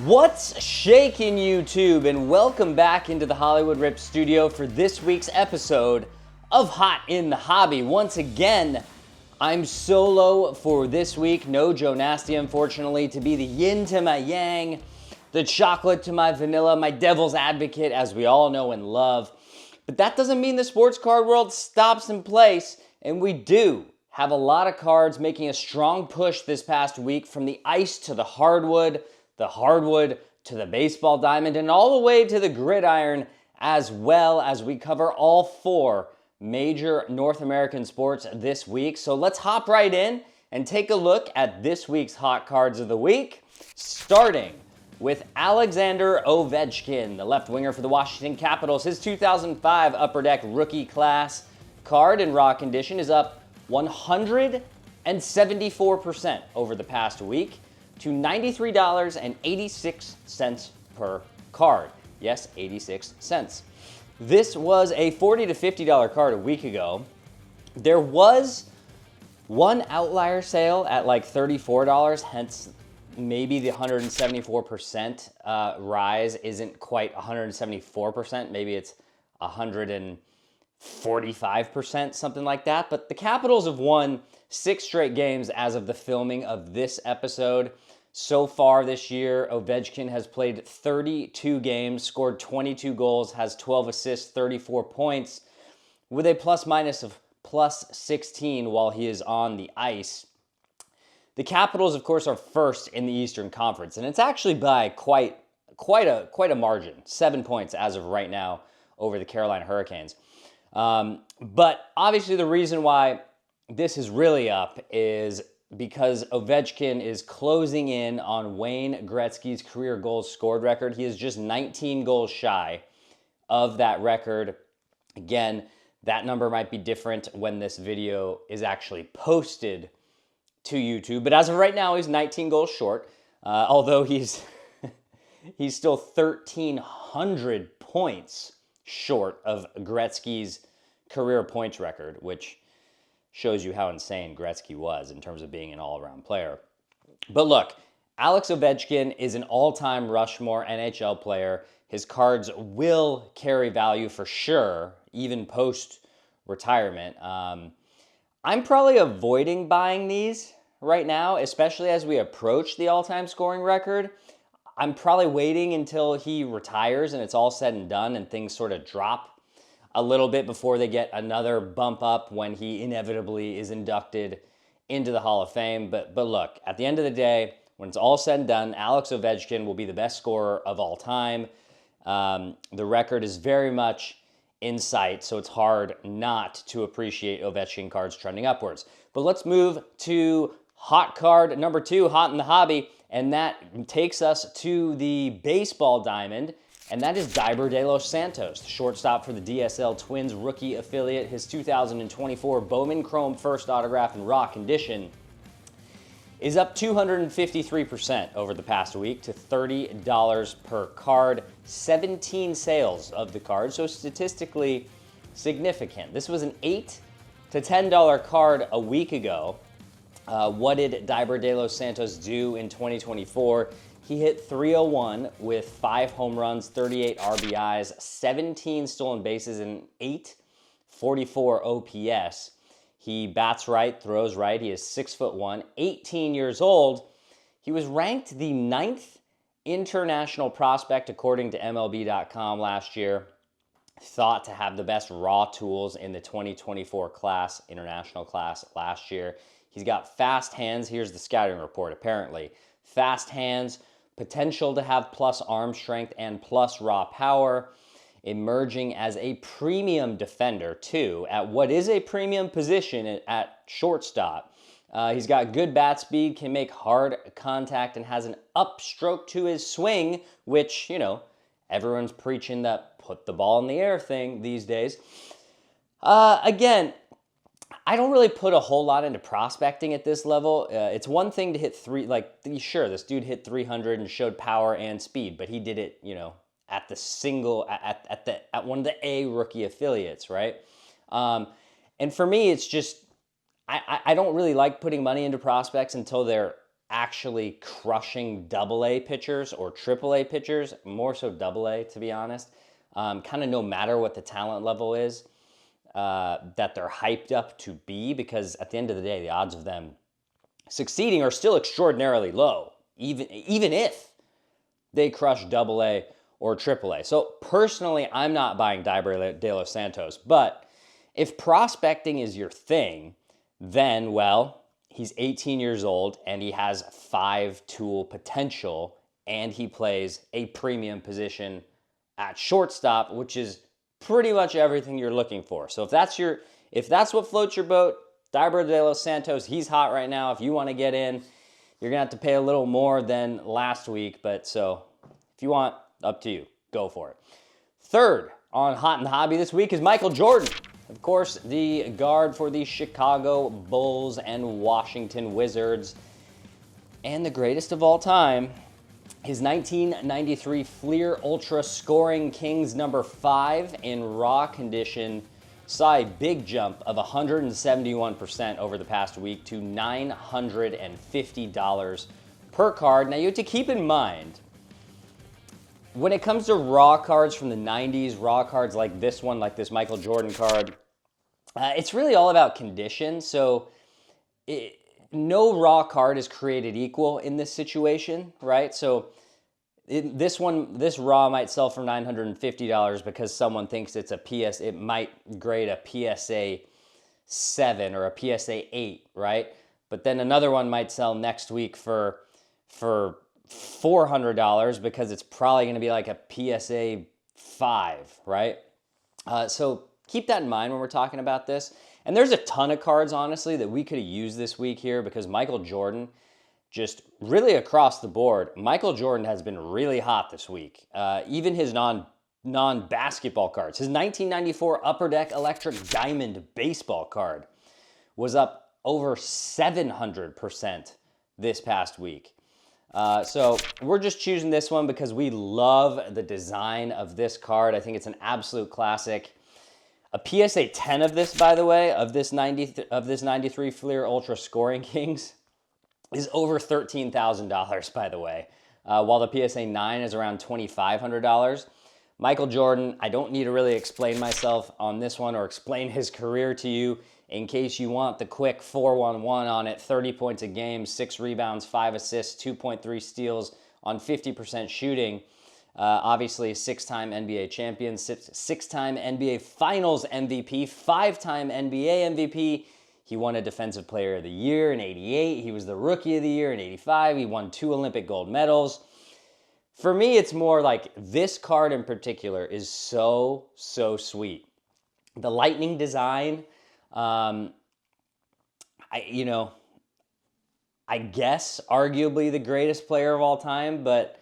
What's shaking, YouTube? And welcome back into the Hollywood Rip studio for this week's episode of Hot in the Hobby. Once again, I'm solo for this week. No Joe Nasty, unfortunately, to be the yin to my yang, the chocolate to my vanilla, my devil's advocate, as we all know and love. But that doesn't mean the sports card world stops in place, and we do have a lot of cards making a strong push this past week, from the ice to the hardwood to the baseball diamond, and all the way to the gridiron, as well as we cover all four major North American sports this week. So let's hop right in and take a look at this week's hot cards of the week, starting with Alexander Ovechkin, the left winger for the Washington Capitals. His 2005 Upper Deck rookie class card in raw condition is up 174% over the past week to $93.86 per card. Yes, 86 cents. This was a $40 to $50 card a week ago. There was one outlier sale at like $34, hence maybe the 174% rise isn't quite 174%. Maybe it's 145%, something like that. But the Capitals have won 6 straight games as of the filming of this episode. So far this year, Ovechkin has played 32 games, scored 22 goals, has 12 assists, 34 points, with a plus-minus of plus 16 while he is on the ice. The Capitals, of course, are first in the Eastern Conference, and it's actually by quite a margin, 7 points as of right now over the Carolina Hurricanes. But obviously the reason why this is really up is because Ovechkin is closing in on Wayne Gretzky's career goals scored record. He is just 19 goals shy of that record. Again, that number might be different when this video is actually posted to YouTube. But as of right now, he's 19 goals short, although he's still 1,300 points short of Gretzky's career points record, which shows you how insane Gretzky was in terms of being an all-around player. But look, Alex Ovechkin is an all-time Rushmore NHL player. His cards will carry value for sure, even post-retirement. I'm probably avoiding buying these right now, especially as we approach the all-time scoring record. I'm probably waiting until he retires and it's all said and done and things sort of drop a little bit before they get another bump up when he inevitably is inducted into the Hall of Fame. But look, at the end of the day, when it's all said and done, Alex Ovechkin will be the best scorer of all time. The record is very much in sight, so it's hard not to appreciate Ovechkin cards trending upwards. But let's move to hot card number 2, hot in the hobby, and that takes us to the baseball diamond. And that is Daiber De Los Santos, the shortstop for the DSL Twins rookie affiliate. His 2024 Bowman Chrome first autograph in raw condition is up 253% over the past week to $30 per card. 17 sales of the card, so statistically significant. This was an $8 to $10 card a week ago. What did Daiber De Los Santos do in 2024? He hit .301 with 5 home runs, 38 RBIs, 17 stolen bases, and 844 OPS. He bats right, throws right. He is 6'1", 18 years old. He was ranked the 9th international prospect according to MLB.com last year. Thought to have the best raw tools in the 2024 class, international class last year. He's got fast hands. Here's the scouting report, apparently. Fast hands, potential to have plus arm strength and plus raw power, emerging as a premium defender, too, at what is a premium position at shortstop. He's got good bat speed, can make hard contact, and has an upstroke to his swing, which, you know, everyone's preaching that put the ball in the air thing these days. Again, I don't really put a whole lot into prospecting at this level. It's one thing to hit sure, this dude hit 300 and showed power and speed, but he did it, you know, at one of the A rookie affiliates, right? And for me, it's just, I don't really like putting money into prospects until they're actually crushing AA pitchers or AAA pitchers, more so AA to be honest, kind of no matter what the talent level is, that they're hyped up to be, because at the end of the day, the odds of them succeeding are still extraordinarily low, even if they crush AA or AAA. So personally, I'm not buying Daiber De Los Santos, but if prospecting is your thing, then, well, he's 18 years old and he has 5-tool potential, and he plays a premium position at shortstop, which is pretty much everything you're looking for. So if that's what floats your boat, Daiber De Los Santos, he's hot right now. If you want to get in, you're gonna have to pay a little more than last week, but so if you want, up to you. Go for it. Third on Hot and Hobby this week is Michael Jordan. Of course, the guard for the Chicago Bulls and Washington Wizards. And the greatest of all time, his 1993 Fleer Ultra Scoring Kings number 5 in raw condition saw a big jump of 171% over the past week to $950 per card. Now you have to keep in mind, when it comes to raw cards from the 90s, raw cards like this one, like this Michael Jordan card, it's really all about condition. So no raw card is created equal in this situation, right? So this raw might sell for $950 because someone thinks it's a PS. It might grade a PSA 7 or a PSA 8, right? But then another one might sell next week for $400 because it's probably going to be like a PSA 5, right? So keep that in mind when we're talking about this. And there's a ton of cards, honestly, that we could have used this week here, because Michael Jordan, just really across the board, Michael Jordan has been really hot this week. Even his non-basketball cards. His 1994 Upper Deck Electric Diamond baseball card was up over 700% this past week. So we're just choosing this one because we love the design of this card. I think it's an absolute classic. A PSA 10 of this, by the way, of this 93 Fleer Ultra Scoring Kings is over $13,000, by the way, while the PSA 9 is around $2,500. Michael Jordan, I don't need to really explain myself on this one or explain his career to you. In case you want the quick 4-1-1 on it, 30 points a game, 6 rebounds, 5 assists, 2.3 steals on 50% shooting. Obviously, 6-time NBA champion, 6-time NBA Finals MVP, 5-time NBA MVP. He won a Defensive Player of the Year in '88. He was the Rookie of the Year in '85. He won 2 Olympic gold medals. For me, it's more like this card in particular is so sweet. The lightning design, I guess arguably the greatest player of all time, but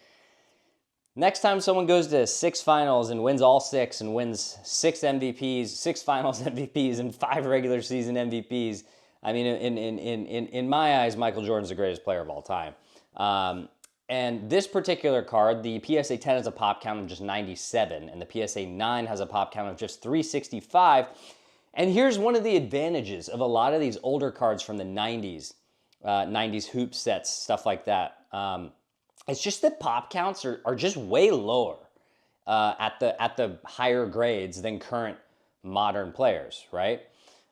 next time someone goes to 6 finals and wins all 6 and wins 6 MVPs, 6 finals MVPs and 5 regular season MVPs, I mean, in my eyes, Michael Jordan's the greatest player of all time. And this particular card, the PSA 10 has a pop count of just 97, and the PSA 9 has a pop count of just 365. And here's one of the advantages of a lot of these older cards from the 90s, 90s hoop sets, stuff like that. It's just that pop counts are just way lower at the higher grades than current modern players, right?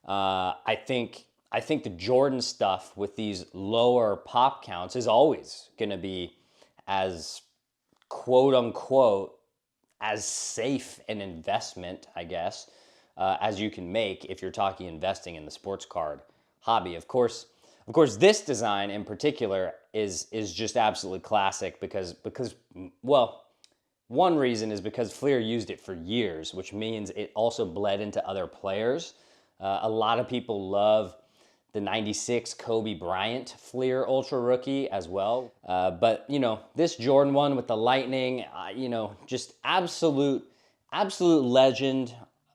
I think the Jordan stuff with these lower pop counts is always going to be as quote unquote as safe an investment, I guess, as you can make if you're talking investing in the sports card hobby. Of course, this design in particular is just absolutely classic because well, one reason is because Fleer used it for years, which means it also bled into other players. A lot of people love the 96 Kobe Bryant Fleer Ultra Rookie as well. But, this Jordan one with the lightning, just absolute legend.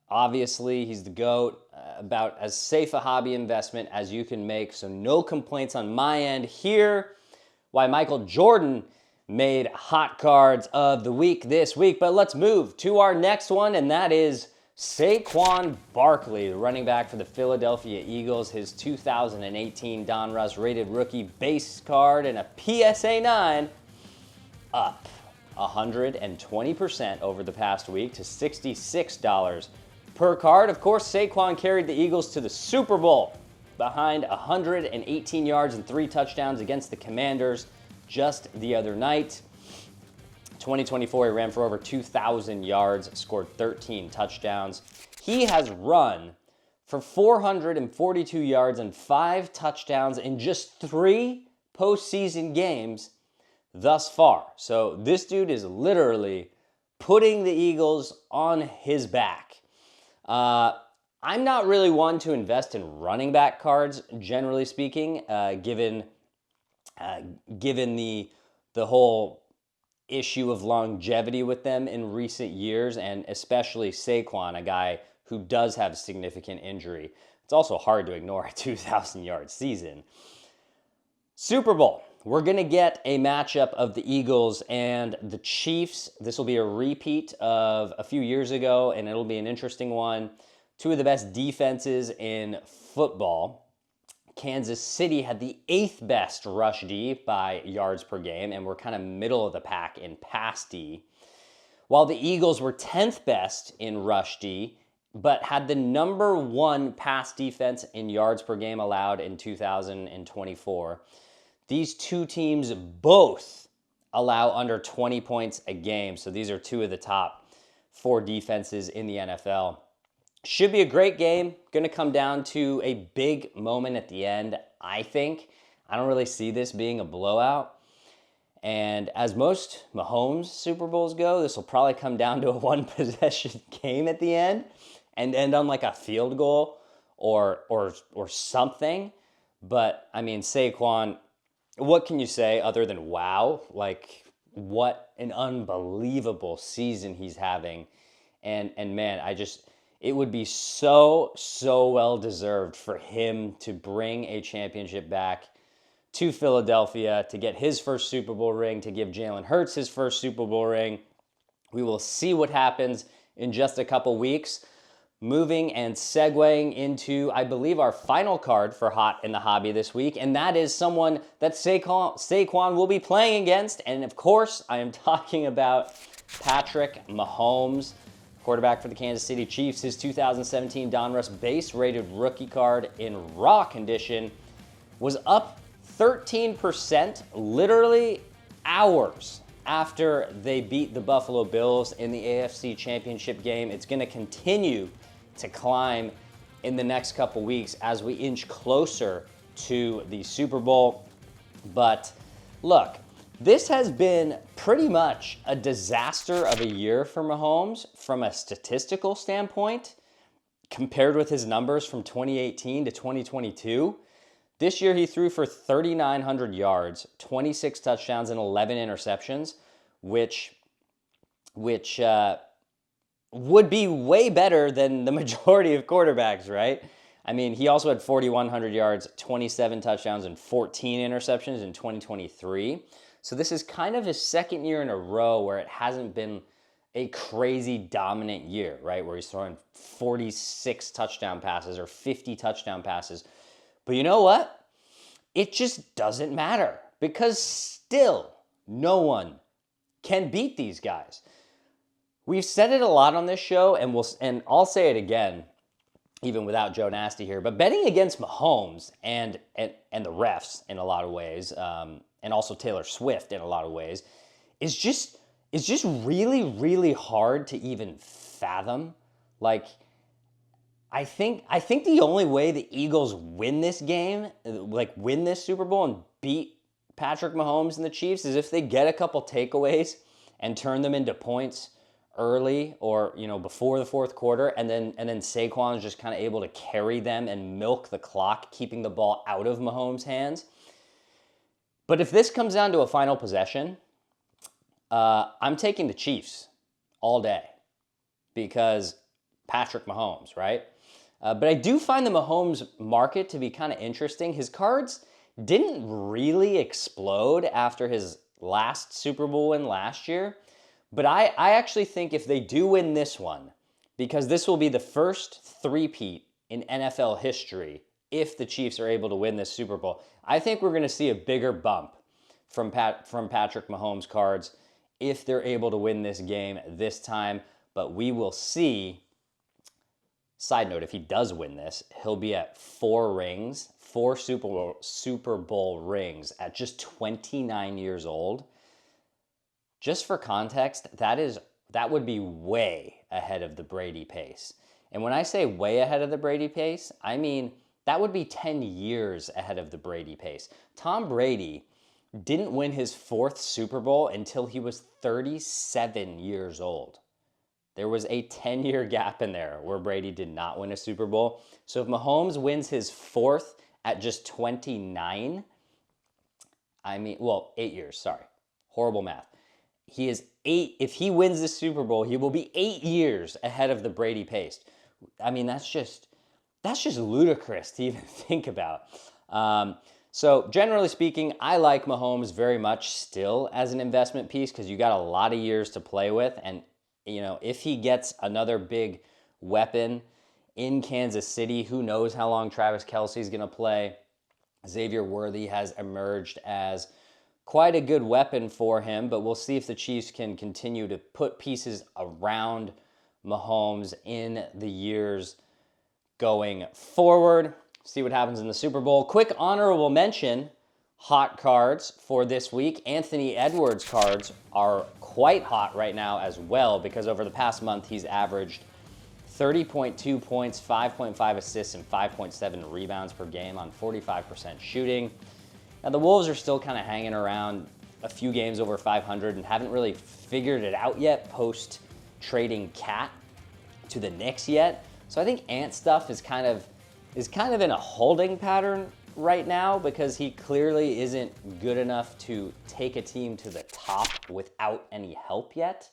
Obviously, he's the GOAT. About as safe a hobby investment as you can make. So no complaints on my end here. Why Michael Jordan made hot cards of the week this week. But let's move to our next one, and that is Saquon Barkley, the running back for the Philadelphia Eagles, his 2018 Donruss rated rookie base card and a PSA 9 up 120% over the past week to $66 per card. Of course, Saquon carried the Eagles to the Super Bowl behind 118 yards and 3 touchdowns against the Commanders just the other night. 2024, he ran for over 2,000 yards, scored 13 touchdowns. He has run for 442 yards and 5 touchdowns in just 3 postseason games thus far. So this dude is literally putting the Eagles on his back. I'm not really one to invest in running back cards, generally speaking, given the whole issue of longevity with them in recent years, and especially Saquon, a guy who does have significant injury. It's also hard to ignore a 2,000-yard season. Super Bowl. We're going to get a matchup of the Eagles and the Chiefs. This will be a repeat of a few years ago, and it'll be an interesting one. Two of the best defenses in football. Kansas City had the 8th best rush D by yards per game, and we're kind of middle of the pack in pass D. While the Eagles were 10th best in rush D, but had the number 1 pass defense in yards per game allowed in 2024. These two teams both allow under 20 points a game, so these are two of the top 4 defenses in the NFL. Should be a great game. Going to come down to a big moment at the end, I think. I don't really see this being a blowout. And as most Mahomes Super Bowls go, this will probably come down to a 1-possession game at the end and end on like a field goal or something. But, I mean, Saquon, what can you say other than wow? Like, what an unbelievable season he's having. And man, it would be so well deserved for him to bring a championship back to Philadelphia, to get his first Super Bowl ring, to give Jalen Hurts his first Super Bowl ring. We will see what happens in just a couple weeks. Moving and segueing into, I believe, our final card for Hot in the Hobby this week, and that is someone that Saquon will be playing against. And of course, I am talking about Patrick Mahomes, quarterback for the Kansas City Chiefs. His 2017 Donruss base rated rookie card in raw condition was up 13% literally hours after they beat the Buffalo Bills in the AFC Championship game. It's going to continue to climb in the next couple weeks as we inch closer to the Super Bowl. But look, this has been pretty much a disaster of a year for Mahomes from a statistical standpoint compared with his numbers from 2018 to 2022. This year he threw for 3,900 yards, 26 touchdowns, and 11 interceptions, which would be way better than the majority of quarterbacks, right? I mean, he also had 4,100 yards, 27 touchdowns, and 14 interceptions in 2023. So this is kind of his second year in a row where it hasn't been a crazy dominant year, right? Where he's throwing 46 touchdown passes or 50 touchdown passes. But you know what? It just doesn't matter because still no one can beat these guys. We've said it a lot on this show, and I'll say it again, even without Joe Nasty here. But betting against Mahomes and the refs in a lot of ways, and also Taylor Swift in a lot of ways, is just really hard to even fathom. Like, I think the only way the Eagles win this game, like win this Super Bowl and beat Patrick Mahomes and the Chiefs, is if they get a couple takeaways and turn them into points early or, before the fourth quarter, and then Saquon is just kind of able to carry them and milk the clock, keeping the ball out of Mahomes' hands. But if this comes down to a final possession, I'm taking the Chiefs all day because Patrick Mahomes, right? But I do find the Mahomes market to be kind of interesting. His cards didn't really explode after his last Super Bowl win last year. But I actually think if they do win this one, because this will be the first three-peat in NFL history if the Chiefs are able to win this Super Bowl. I think we're going to see a bigger bump from Patrick Mahomes cards if they're able to win this game this time, but we will see. Side note, if he does win this, he'll be at 4 rings, 4 Super Bowl rings at just 29 years old. Just for context, that would be way ahead of the Brady pace. And when I say way ahead of the Brady pace, I mean that would be 10 years ahead of the Brady pace. Tom Brady didn't win his 4th Super Bowl until he was 37 years old. There was a 10-year gap in there where Brady did not win a Super Bowl. So if Mahomes wins his 4th at just 29, 8 years, sorry. Horrible math. He is 8, if he wins the Super Bowl, he will be 8 years ahead of the Brady pace. I mean, that's just ludicrous to even think about. So generally speaking, I like Mahomes very much still as an investment piece because you got a lot of years to play with. And, you know, if he gets another big weapon in Kansas City, who knows how long Travis Kelce's going to play. Xavier Worthy has emerged as quite a good weapon for him, but we'll see if the Chiefs can continue to put pieces around Mahomes in the years going forward. See what happens in the Super Bowl. Quick honorable mention, hot cards for this week. Anthony Edwards cards are quite hot right now as well because over the past month he's averaged 30.2 points, 5.5 assists, and 5.7 rebounds per game on 45% shooting. Now, the Wolves are still kind of hanging around a few games over 500 and haven't really figured it out yet post trading Cat to the Knicks yet. So I think Ant stuff is kind of in a holding pattern right now because he clearly isn't good enough to take a team to the top without any help yet.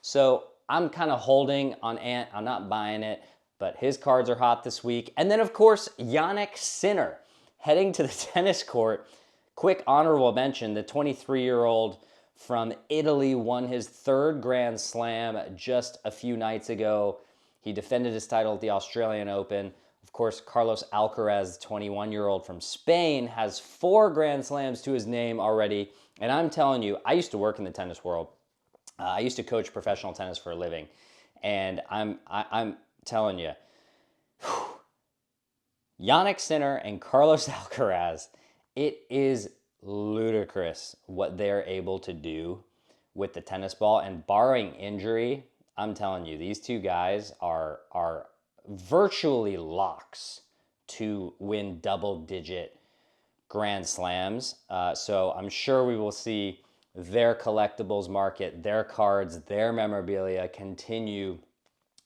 So I'm kind of holding on Ant. I'm not buying it, but his cards are hot this week. And then, of course, Jannik Sinner heading to the tennis court. Quick honorable mention, the 23-year-old from Italy won his 3rd Grand Slam just a few nights ago. He defended his title at the Australian Open. Of course, Carlos Alcaraz, the 21-year-old from Spain, has 4 Grand Slams to his name already. And I'm telling you, I used to work in the tennis world. I used to coach professional tennis for a living. And I'm telling you, Jannik Sinner and Carlos Alcaraz, it is ludicrous what they're able to do with the tennis ball. And barring injury, I'm telling you, these two guys are virtually locks to win double-digit Grand Slams. So I'm sure we will see their collectibles market, their cards, their memorabilia continue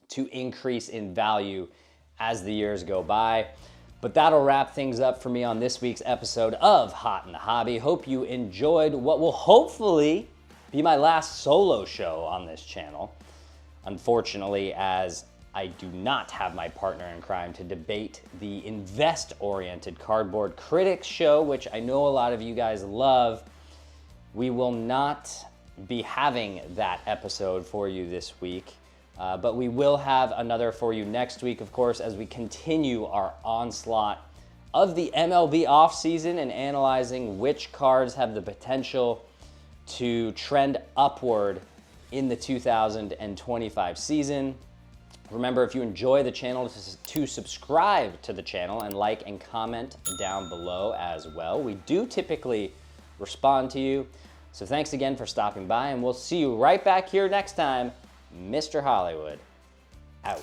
to increase in value as the years go by. But that'll wrap things up for me on this week's episode of Hot in the Hobby. Hope you enjoyed what will hopefully be my last solo show on this channel. Unfortunately, as I do not have my partner in crime to debate the invest-oriented Cardboard Critics show, which I know a lot of you guys love, we will not be having that episode for you this week. But we will have another for you next week, of course, as we continue our onslaught of the MLB offseason and analyzing which cards have the potential to trend upward in the 2025 season. Remember, if you enjoy the channel, to subscribe to the channel and like and comment down below as well. We do typically respond to you. So thanks again for stopping by, and we'll see you right back here next time. Mr. Hollywood, out.